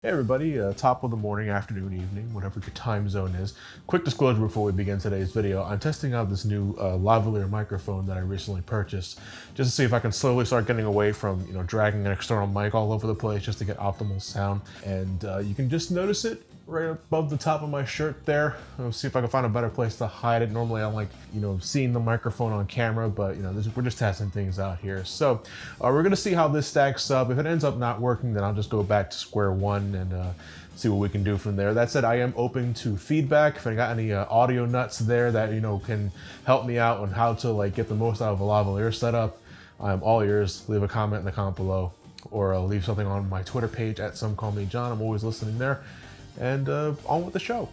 Hey everybody, top of the morning, afternoon, evening, whatever your time zone is. Quick disclosure before we begin today's video. I'm testing out this new lavalier microphone that I recently purchased just to see if I can slowly start getting away from, dragging an external mic all over the place just to get optimal sound. And you can just notice it right above the top of my shirt there. I'll see if I can find a better place to hide it. Normally I like, seeing the microphone on camera, but we're just testing things out here. So we're gonna see how this stacks up. If it ends up not working, then I'll just go back to square one and see what we can do from there. That said, I am open to feedback. If I got any audio nuts there that can help me out on how to get the most out of a lavalier setup, I'm all ears. Leave a comment in the comment below, or leave something on my Twitter page at Somecallmejohnny. I'm always listening there. And on with the show.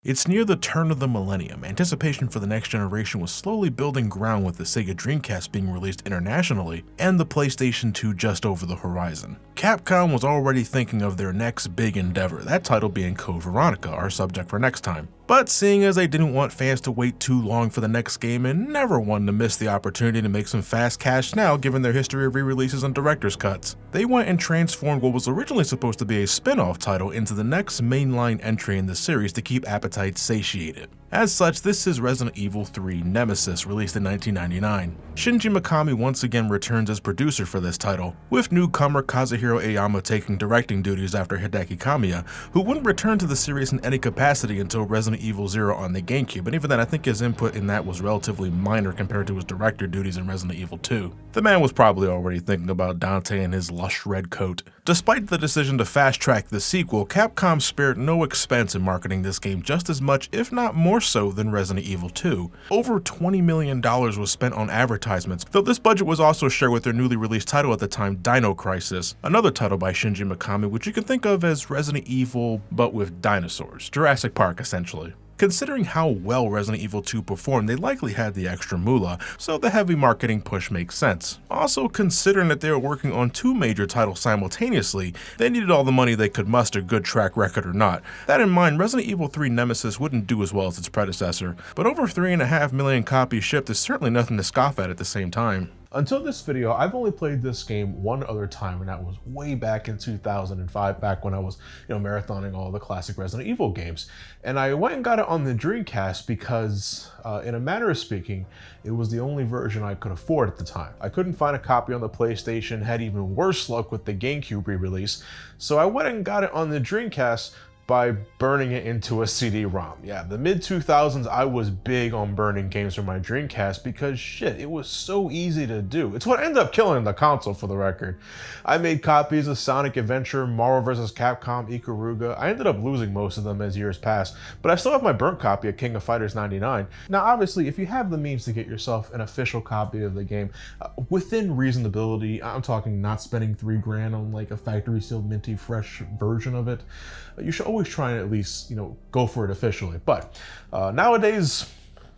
It's near the turn of the millennium. Anticipation for the next generation was slowly building ground with the Sega Dreamcast being released internationally and the PlayStation 2 just over the horizon. Capcom was already thinking of their next big endeavor, that title being Code Veronica, our subject for next time. But seeing as they didn't want fans to wait too long for the next game and never wanted to miss the opportunity to make some fast cash now given their history of re-releases and director's cuts, they went and transformed what was originally supposed to be a spin-off title into the next mainline entry in the series to keep appetites satiated. As such, this is Resident Evil 3 Nemesis, released in 1999. Shinji Mikami once again returns as producer for this title, with newcomer Kazuhiro Aoyama taking directing duties after Hideki Kamiya, who wouldn't return to the series in any capacity until Resident Evil 0 on the GameCube, and even then I think his input in that was relatively minor compared to his director duties in Resident Evil 2. The man was probably already thinking about Dante and his lush red coat. Despite the decision to fast-track the sequel, Capcom spared no expense in marketing this game just as much, if not more so, than Resident Evil 2. Over $20 million was spent on advertisements, though this budget was also shared with their newly released title at the time, Dino Crisis, another title by Shinji Mikami which you can think of as Resident Evil but with dinosaurs. Jurassic Park, essentially. Considering how well Resident Evil 2 performed, they likely had the extra moolah, so the heavy marketing push makes sense. Also, considering that they were working on two major titles simultaneously, they needed all the money they could muster, good track record or not. That in mind, Resident Evil 3 Nemesis wouldn't do as well as its predecessor, but over 3.5 million copies shipped is certainly nothing to scoff at the same time. Until this video, I've only played this game one other time, and that was way back in 2005, back when I was, marathoning all the classic Resident Evil games. And I went and got it on the Dreamcast because, in a manner of speaking, it was the only version I could afford at the time. I couldn't find a copy on the PlayStation, had even worse luck with the GameCube re-release, so I went and got it on the Dreamcast by burning it into a CD-ROM. Yeah, the mid-2000s, I was big on burning games from my Dreamcast because shit, it was so easy to do. It's what ended up killing the console, for the record. I made copies of Sonic Adventure, Marvel vs. Capcom, Ikaruga. I ended up losing most of them as years passed, but I still have my burnt copy of King of Fighters 99. Now, obviously, if you have the means to get yourself an official copy of the game, within reasonability, I'm talking not spending $3 on a factory sealed minty fresh version of it, you should always try and at least, go for it officially. But nowadays,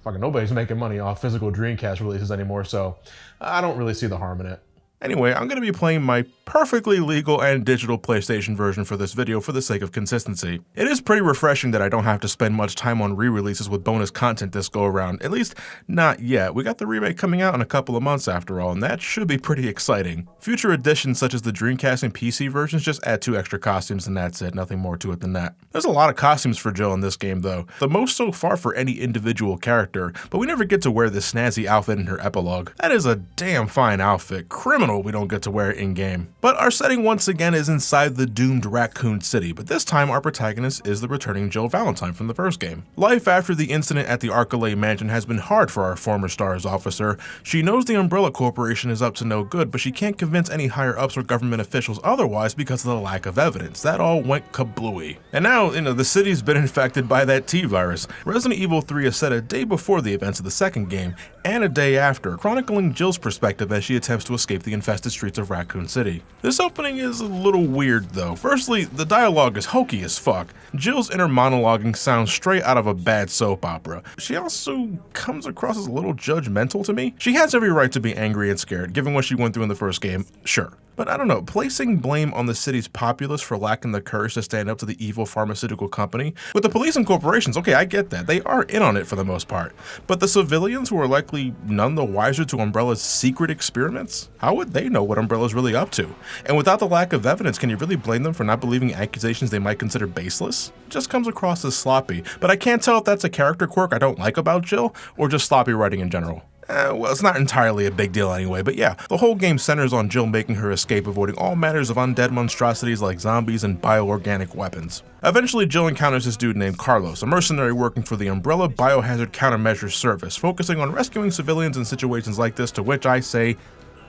fucking nobody's making money off physical Dreamcast releases anymore, so I don't really see the harm in it. Anyway, I'm going to be playing my perfectly legal and digital PlayStation version for this video for the sake of consistency. It is pretty refreshing that I don't have to spend much time on re-releases with bonus content this go around, at least not yet. We got the remake coming out in a couple of months after all, and that should be pretty exciting. Future editions such as the Dreamcast and PC versions just add 2 extra costumes and that's it, nothing more to it than that. There's a lot of costumes for Jill in this game though, the most so far for any individual character, but we never get to wear this snazzy outfit in her epilogue. That is a damn fine outfit, criminal we don't get to wear it in-game. But our setting once again is inside the doomed Raccoon City, but this time our protagonist is the returning Jill Valentine from the first game. Life after the incident at the Arcalay mansion has been hard for our former STARS officer. She knows the Umbrella Corporation is up to no good, but she can't convince any higher-ups or government officials otherwise because of the lack of evidence. That all went kablooey. And now, the city's been infected by that T-virus. Resident Evil 3 is set a day before the events of the second game, and a day after, chronicling Jill's perspective as she attempts to escape the zombie-infested streets of Raccoon City. This opening is a little weird though. Firstly, the dialogue is hokey as fuck. Jill's inner monologuing sounds straight out of a bad soap opera. She also comes across as a little judgmental to me. She has every right to be angry and scared, given what she went through in the first game, sure. But I don't know, placing blame on the city's populace for lacking the courage to stand up to the evil pharmaceutical company, with the police and corporations, okay, I get that, they are in on it for the most part. But the civilians who are likely none the wiser to Umbrella's secret experiments? How would they know what Umbrella's really up to? And without the lack of evidence, can you really blame them for not believing accusations they might consider baseless? It just comes across as sloppy, but I can't tell if that's a character quirk I don't like about Jill, or just sloppy writing in general. Well, it's not entirely a big deal anyway, but yeah, the whole game centers on Jill making her escape, avoiding all matters of undead monstrosities like zombies and bioorganic weapons. Eventually, Jill encounters this dude named Carlos, a mercenary working for the Umbrella Biohazard Countermeasures Service, focusing on rescuing civilians in situations like this, to which I say,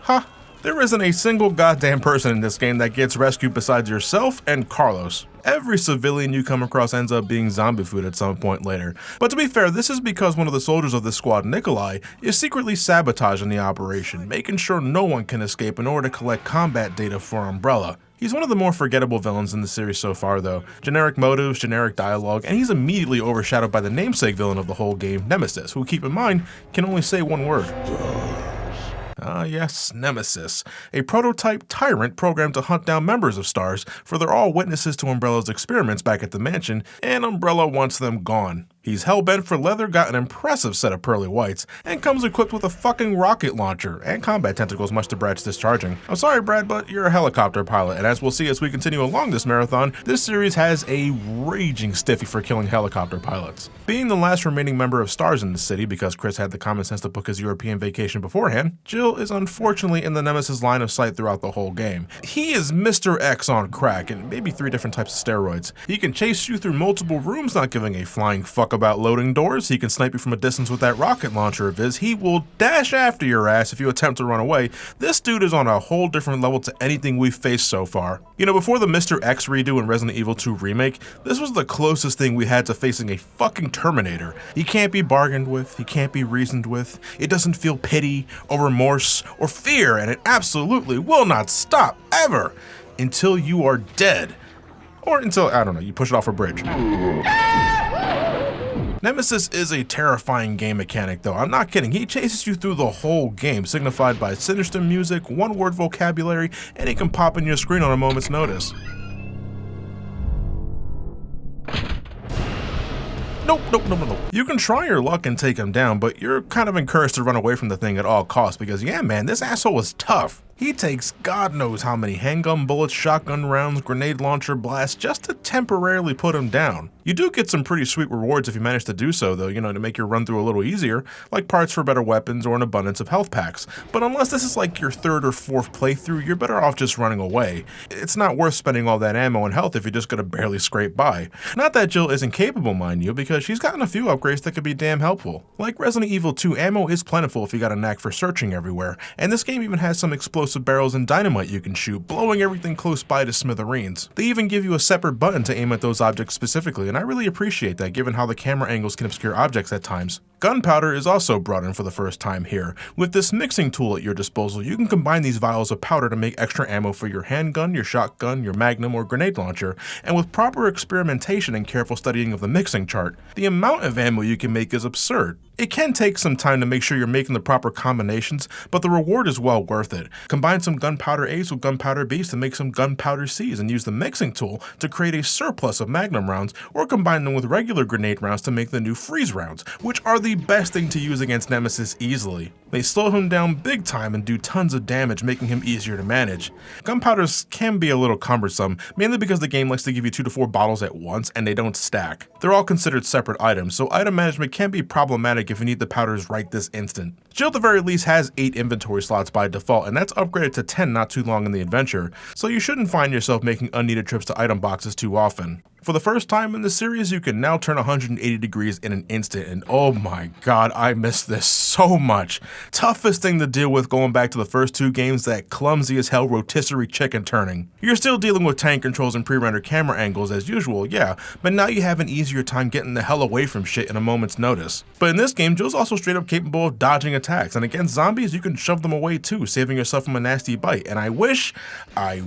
huh? There isn't a single goddamn person in this game that gets rescued besides yourself and Carlos. Every civilian you come across ends up being zombie food at some point later. But to be fair, this is because one of the soldiers of this squad, Nikolai, is secretly sabotaging the operation, making sure no one can escape in order to collect combat data for Umbrella. He's one of the more forgettable villains in the series so far though. Generic motives, generic dialogue, and he's immediately overshadowed by the namesake villain of the whole game, Nemesis, who, keep in mind, can only say one word. Ah yes, Nemesis, a prototype tyrant programmed to hunt down members of STARS, for they're all witnesses to Umbrella's experiments back at the mansion, and Umbrella wants them gone. He's hellbent for leather, got an impressive set of pearly whites, and comes equipped with a fucking rocket launcher, and combat tentacles much to Brad's discharging. I'm sorry Brad, but you're a helicopter pilot, and as we'll see as we continue along this marathon, this series has a raging stiffy for killing helicopter pilots. Being the last remaining member of STARS in the city, because Chris had the common sense to book his European vacation beforehand, Jill is unfortunately in the Nemesis line of sight throughout the whole game. He is Mr. X on crack, and maybe 3 different types of steroids. He can chase you through multiple rooms, not giving a flying fuck about loading doors. He can snipe you from a distance with that rocket launcher of his. He will dash after your ass if you attempt to run away. This dude is on a whole different level to anything we've faced so far. You know, before the Mr. X redo in Resident Evil 2 Remake, this was the closest thing we had to facing a fucking Terminator. He can't be bargained with, he can't be reasoned with, it doesn't feel pity or remorse or fear, and it absolutely will not stop, ever, until you are dead. Or until, I don't know, you push it off a bridge. Nemesis is a terrifying game mechanic though, I'm not kidding. He chases you through the whole game, signified by sinister music, one-word vocabulary, and he can pop in your screen on a moment's notice. Nope. You can try your luck and take him down, but you're kind of encouraged to run away from the thing at all costs because yeah man, this asshole is tough. He takes God knows how many handgun bullets, shotgun rounds, grenade launcher blasts just to temporarily put him down. You do get some pretty sweet rewards if you manage to do so though, you know, to make your run through a little easier, like parts for better weapons or an abundance of health packs. But unless this is like your 3rd or 4th playthrough, you're better off just running away. It's not worth spending all that ammo and health if you're just gonna barely scrape by. Not that Jill isn't capable, mind you, because she's gotten a few upgrades that could be damn helpful. Like Resident Evil 2, ammo is plentiful if you got a knack for searching everywhere, and this game even has some explosive barrels and dynamite you can shoot, blowing everything close by to smithereens. They even give you a separate button to aim at those objects specifically, and I really appreciate that given how the camera angles can obscure objects at times. Gunpowder is also brought in for the first time here. With this mixing tool at your disposal, you can combine these vials of powder to make extra ammo for your handgun, your shotgun, your magnum, or grenade launcher, and with proper experimentation and careful studying of the mixing chart, the amount of ammo you can make is absurd. It can take some time to make sure you're making the proper combinations, but the reward is well worth it. Combine some gunpowder A's with gunpowder B's to make some gunpowder C's and use the mixing tool to create a surplus of magnum rounds, or combine them with regular grenade rounds to make the new freeze rounds, which are the best thing to use against Nemesis easily. They slow him down big time and do tons of damage, making him easier to manage. Gunpowders can be a little cumbersome, mainly because the game likes to give you 2 to 4 bottles at once and they don't stack. They're all considered separate items, so item management can be problematic if you need the powders right this instant. Jill at the very least has 8 inventory slots by default, and that's upgraded to 10 not too long in the adventure, so you shouldn't find yourself making unneeded trips to item boxes too often. For the first time in the series, you can now turn 180 degrees in an instant, and oh my god, I miss this so much. Toughest thing to deal with going back to the first 2 games, that clumsy as hell rotisserie chicken turning. You're still dealing with tank controls and pre-rendered camera angles as usual, yeah, but now you have an easier time getting the hell away from shit in a moment's notice. But in this game, Jill's also straight up capable of dodging attacks attacks, and against zombies you can shove them away too, saving yourself from a nasty bite. And I wish I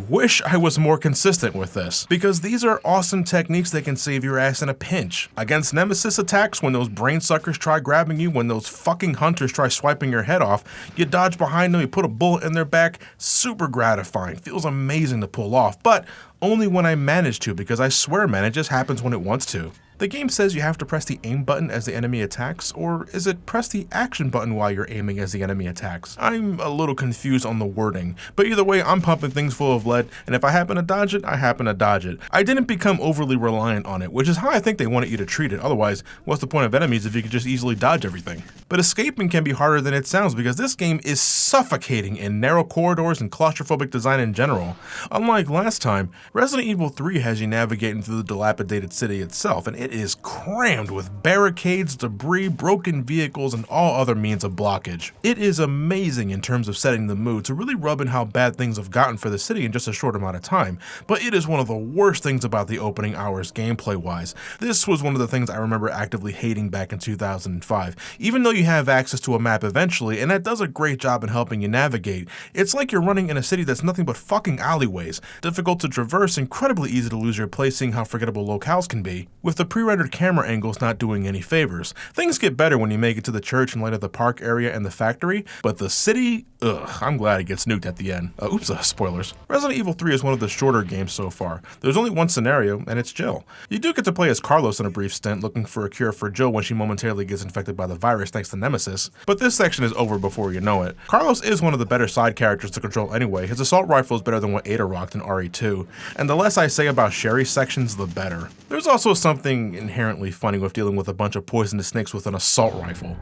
was more consistent with this, because these are awesome techniques that can save your ass in a pinch. Against Nemesis attacks, when those brain suckers try grabbing you, when those fucking hunters try swiping your head off, you dodge behind them, you put a bullet in their back. Super gratifying, feels amazing to pull off, but only when I manage to, because I swear man, it just happens when it wants to. The game says you have to press the aim button as the enemy attacks, or is it press the action button while you're aiming as the enemy attacks? I'm a little confused on the wording, but either way, I'm pumping things full of lead, and if I happen to dodge it, I happen to dodge it. I didn't become overly reliant on it, which is how I think they wanted you to treat it. Otherwise, what's the point of enemies if you could just easily dodge everything? But escaping can be harder than it sounds, because this game is suffocating in narrow corridors and claustrophobic design in general. Unlike last time, Resident Evil 3 has you navigating through the dilapidated city itself, and it is crammed with barricades, debris, broken vehicles, and all other means of blockage. It is amazing in terms of setting the mood to really rub in how bad things have gotten for the city in just a short amount of time, but it is one of the worst things about the opening hours gameplay-wise. This was one of the things I remember actively hating back in 2005. Even though you have access to a map eventually, and that does a great job in helping you navigate, it's like you're running in a city that's nothing but fucking alleyways, difficult to traverse, incredibly easy to lose your place seeing how forgettable locales can be, with the pre-rendered camera angles not doing any favors. Things get better when you make it to the church in light of the park area and the factory, but the city, I'm glad it gets nuked at the end. Spoilers. Resident Evil 3 is one of the shorter games so far. There's only one scenario, and it's Jill. You do get to play as Carlos in a brief stint, looking for a cure for Jill when she momentarily gets infected by the virus thanks to Nemesis, but this section is over before you know it. Carlos is one of the better side characters to control anyway. His assault rifle is better than what Ada rocked in RE2, and the less I say about Sherry's sections, the better. There's also something inherently funny with dealing with a bunch of poisonous snakes with an assault rifle.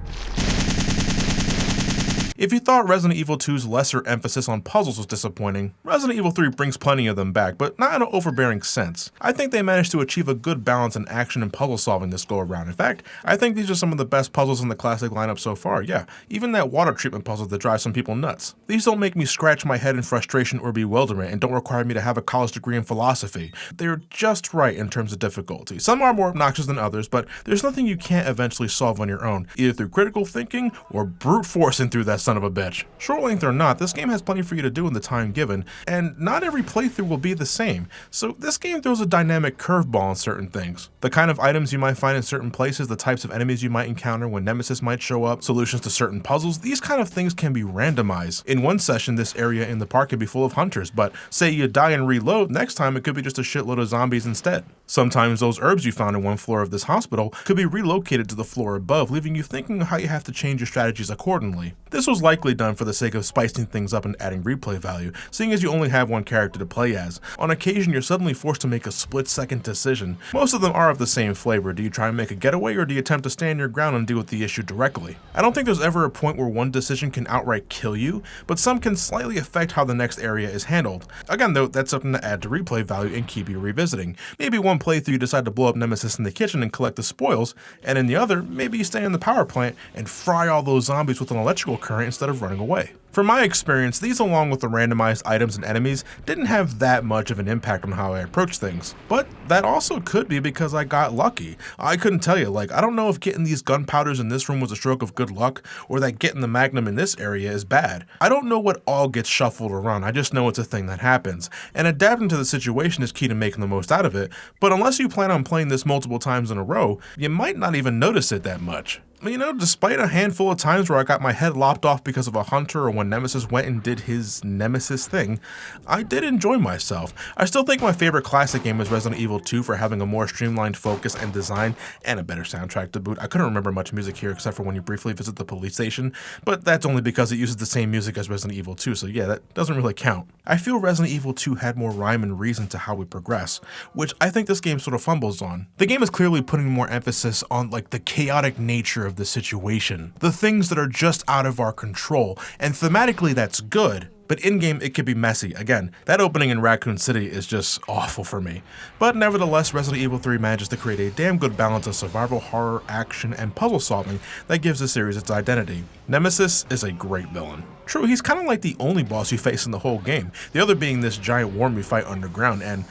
If you thought Resident Evil 2's lesser emphasis on puzzles was disappointing, Resident Evil 3 brings plenty of them back, but not in an overbearing sense. I think they managed to achieve a good balance in action and puzzle solving this go around. In fact, I think these are some of the best puzzles in the classic lineup so far. Yeah, even that water treatment puzzle that drives some people nuts. These don't make me scratch my head in frustration or bewilderment, and don't require me to have a college degree in philosophy. They're just right in terms of difficulty. Some are more obnoxious than others, but there's nothing you can't eventually solve on your own, either through critical thinking or brute forcing through that son of a bitch. Short length or not, this game has plenty for you to do in the time given, and not every playthrough will be the same, so this game throws a dynamic curveball on certain things. The kind of items you might find in certain places, the types of enemies you might encounter, when Nemesis might show up, solutions to certain puzzles, these kind of things can be randomized. In one session, this area in the park could be full of hunters, but say you die and reload, next time it could be just a shitload of zombies instead. Sometimes those herbs you found in one floor of this hospital could be relocated to the floor above, leaving you thinking how you have to change your strategies accordingly. This was likely done for the sake of spicing things up and adding replay value, seeing as you only have one character to play as. On occasion, you're suddenly forced to make a split-second decision. Most of them are of the same flavor. Do you try and make a getaway, or do you attempt to stand your ground and deal with the issue directly? I don't think there's ever a point where one decision can outright kill you, but some can slightly affect how the next area is handled. Again though, that's something to add to replay value and keep you revisiting. Maybe one playthrough you decide to blow up Nemesis in the kitchen and collect the spoils, and in the other, maybe you stay in the power plant and fry all those zombies with an electrical current instead of running away. From my experience, these along with the randomized items and enemies didn't have that much of an impact on how I approach things. But that also could be because I got lucky. I couldn't tell you, I don't know if getting these gunpowders in this room was a stroke of good luck, or that getting the Magnum in this area is bad. I don't know what all gets shuffled around, I just know it's a thing that happens. And adapting to the situation is key to making the most out of it, but unless you plan on playing this multiple times in a row, you might not even notice it that much. You know, despite a handful of times where I got my head lopped off because of a hunter or when Nemesis went and did his Nemesis thing, I did enjoy myself. I still think my favorite classic game is Resident Evil 2 for having a more streamlined focus and design, and a better soundtrack to boot. I couldn't remember much music here except for when you briefly visit the police station, but that's only because it uses the same music as Resident Evil 2, so yeah, that doesn't really count. I feel Resident Evil 2 had more rhyme and reason to how we progress, which I think this game sort of fumbles on. The game is clearly putting more emphasis on the chaotic nature of the situation, the things that are just out of our control, and thematically that's good, but in-game it could be messy. Again, that opening in Raccoon City is just awful for me. But nevertheless, Resident Evil 3 manages to create a damn good balance of survival, horror, action, and puzzle solving that gives the series its identity. Nemesis is a great villain. True, he's kind of like the only boss you face in the whole game, the other being this giant worm you fight underground, and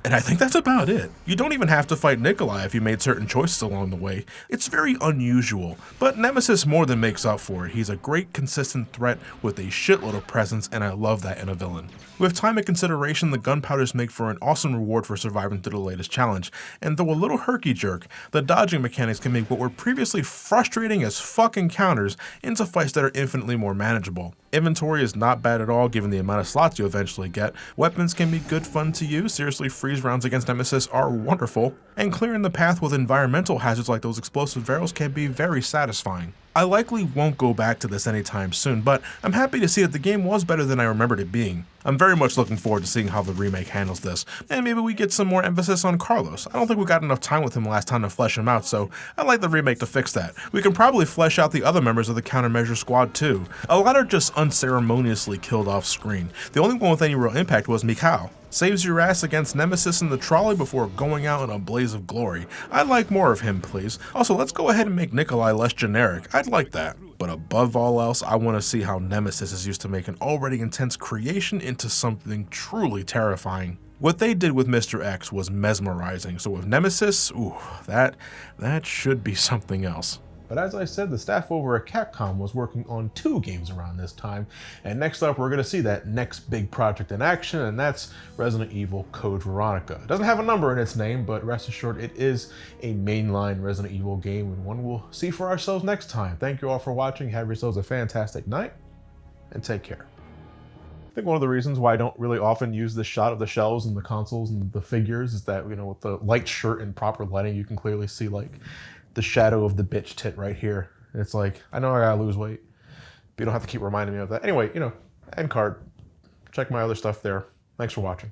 And I think that's about it. You don't even have to fight Nikolai if you made certain choices along the way. It's very unusual, but Nemesis more than makes up for it. He's a great consistent threat with a shitload of presence, and I love that in a villain. With time and consideration, the gunpowders make for an awesome reward for surviving through the latest challenge, and though a little herky-jerk, the dodging mechanics can make what were previously frustrating as fuck encounters into fights that are infinitely more manageable. Inventory is not bad at all given the amount of slots you eventually get, weapons can be good fun to use, seriously freeze rounds against Nemesis are wonderful, and clearing the path with environmental hazards like those explosive barrels can be very satisfying. I likely won't go back to this anytime soon, but I'm happy to see that the game was better than I remembered it being. I'm very much looking forward to seeing how the remake handles this, and maybe we get some more emphasis on Carlos. I don't think we got enough time with him last time to flesh him out, so I'd like the remake to fix that. We can probably flesh out the other members of the Countermeasure Squad too. A lot are just unceremoniously killed off screen. The only one with any real impact was Mikhail. Saves your ass against Nemesis in the trolley before going out in a blaze of glory. I'd like more of him, please. Also, let's go ahead and make Nikolai less generic. I'd like that. But above all else, I want to see how Nemesis is used to make an already intense creation into something truly terrifying. What they did with Mr. X was mesmerizing, so with Nemesis, ooh, that should be something else. But as I said, the staff over at Capcom was working on 2 games around this time, and next up we're going to see that next big project in action, and that's Resident Evil Code Veronica. It doesn't have a number in its name, but rest assured it is a mainline Resident Evil game, and one we'll see for ourselves next time. Thank you all for watching, have yourselves a fantastic night, and take care. I think one of the reasons why I don't really often use this shot of the shelves and the consoles and the figures is that, you know, with the light shirt and proper lighting, you can clearly see like the shadow of the bitch tit right here. It's like, I know I gotta lose weight, but you don't have to keep reminding me of that. Anyway, you know, end card. Check my other stuff there. Thanks for watching.